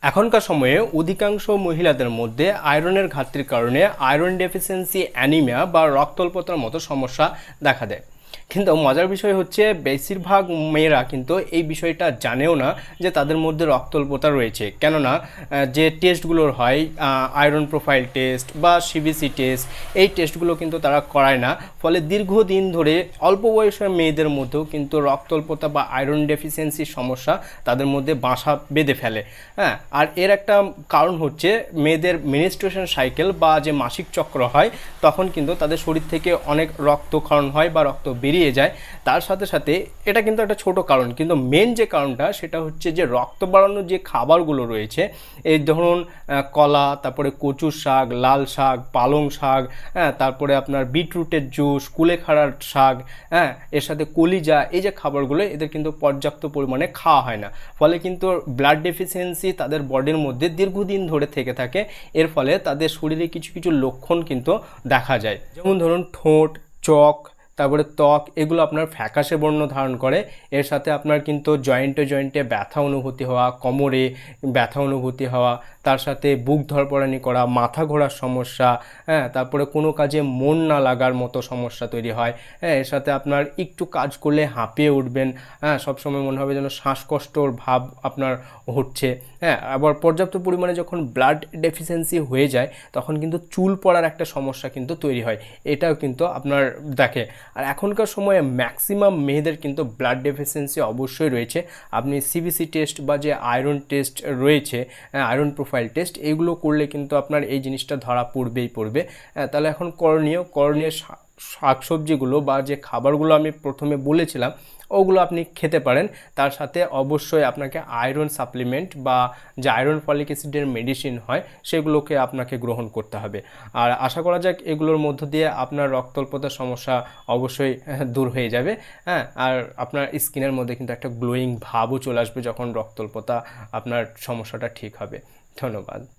এখনকার সময়ে অধিকাংশ মহিলাদের মধ্যে আয়রনের ঘাটতির কারণে আয়রন ডেফিসিয়েন্সি অ্যানিমিয়া বা রক্তল্পতার মতো সমস্যা দেখা দেয়। কিন্তু মজার বিষয় হচ্ছে বেশিরভাগ মেয়েরা কিন্তু এই বিষয়টা জানেও না যে তাদের মধ্যে রক্তল্পতা রয়েছে। কেননা যে টেস্টগুলোর হয় আয়রন প্রোফাইল টেস্ট বা সিবিসি টেস্ট, এই টেস্টগুলো কিন্তু তারা করায় না। ফলে দীর্ঘদিন ধরে অল্প বয়সের মেয়েদের মধ্যেও কিন্তু রক্তল্পতা বা আয়রন ডেফিসিয়েন্সির সমস্যা তাদের মধ্যে বাসা বেঁধে ফেলে। হ্যাঁ, আর এর একটা কারণ হচ্ছে মেয়েদের মেনস্ট্রুয়েশন সাইকেল বা যে মাসিক চক্র হয়, তখন কিন্তু তাদের শরীর থেকে অনেক রক্তক্ষরণ হয় বা রক্ত বেরিয়ে যায়। তার সাথে সাথে এটা কিন্তু একটা ছোট কারণ, কিন্তু মেন যে কারণটা সেটা হচ্ছে যে রক্ত বাড়ানোর যে খাবারগুলো রয়েছে, এই ধরুন কলা, তারপরে কচুর শাক, লাল শাক, পালং শাক, হ্যাঁ, তারপরে আপনার বিটরুটের জুস, কুলেখাড়ার শাক, হ্যাঁ, এর সাথে কলিজা, এই যে খাবারগুলো এদের কিন্তু পর্যাপ্ত পরিমাণে খাওয়া হয় না। ফলে কিন্তু ব্লাড ডেফিসিয়েন্সি তাদের বডির মধ্যে দীর্ঘদিন ধরে থেকে থাকে। এর ফলে তাদের শরীরে কিছু কিছু লক্ষণ কিন্তু দেখা যায়, যেমন ধরুন ঠোঁট, চোখ, তারপরে ত্বক, এগুলো আপনার ফ্যাকাশে বর্ণ ধারণ করে। এর সাথে আপনার কিন্তু জয়েন্টে জয়েন্টে ব্যথা অনুভূতি হওয়া, কোমরে ব্যথা অনুভূতি হওয়া, তার সাথে বুক ধড়ফড়ানি করা, মাথা ঘোরার সমস্যা, হ্যাঁ, তারপরে কোনো কাজে মন না লাগার মতো সমস্যা তৈরি হয়। হ্যাঁ, এর সাথে আপনার একটু কাজ করলে হাঁপিয়ে উঠবেন, হ্যাঁ, সবসময় মনে হবে যেন শ্বাসকষ্টর ভাব আপনার হচ্ছে। হ্যাঁ, আবার পর্যাপ্ত পরিমাণে যখন ব্লাড ডেফিসিয়েন্সি হয়ে যায় তখন কিন্তু চুল পড়ার একটা সমস্যা কিন্তু তৈরি হয়। এটাও কিন্তু আপনার দেখে। আর এখনকার সময়ে ম্যাক্সিমাম মেয়েদের কিন্তু ব্লাড ডেফিসিয়েন্সি অবশ্যই রয়েছে। আপনি সিবিসি টেস্ট বা যে আয়রন টেস্ট রয়েছে, আয়রন প্রোফাইল টেস্ট, এগুলো করলে কিন্তু আপনার এই জিনিসটা ধরা পড়বে। তাহলে এখন করণীয় শাকসবজিগুলো বা যে খাবারগুলো আমি প্রথমে বলেছিলাম ওগুলো আপনি খেতে পারেন। তার সাথে অবশ্যই আপনাকে আয়রন সাপ্লিমেন্ট বা যে আয়রন ফলিক অ্যাসিডের মেডিসিন হয় সেগুলোকে আপনাকে গ্রহণ করতে হবে। আর আশা করা যাক এগুলোর মধ্য দিয়ে আপনার রক্তল্পতার সমস্যা অবশ্যই দূর হয়ে যাবে। হ্যাঁ, আর আপনার স্কিনের মধ্যে কিন্তু একটা গ্লোয়িং ভাবও চলে আসবে যখন রক্তল্পতা আপনার সমস্যাটা ঠিক হবে। ধন্যবাদ।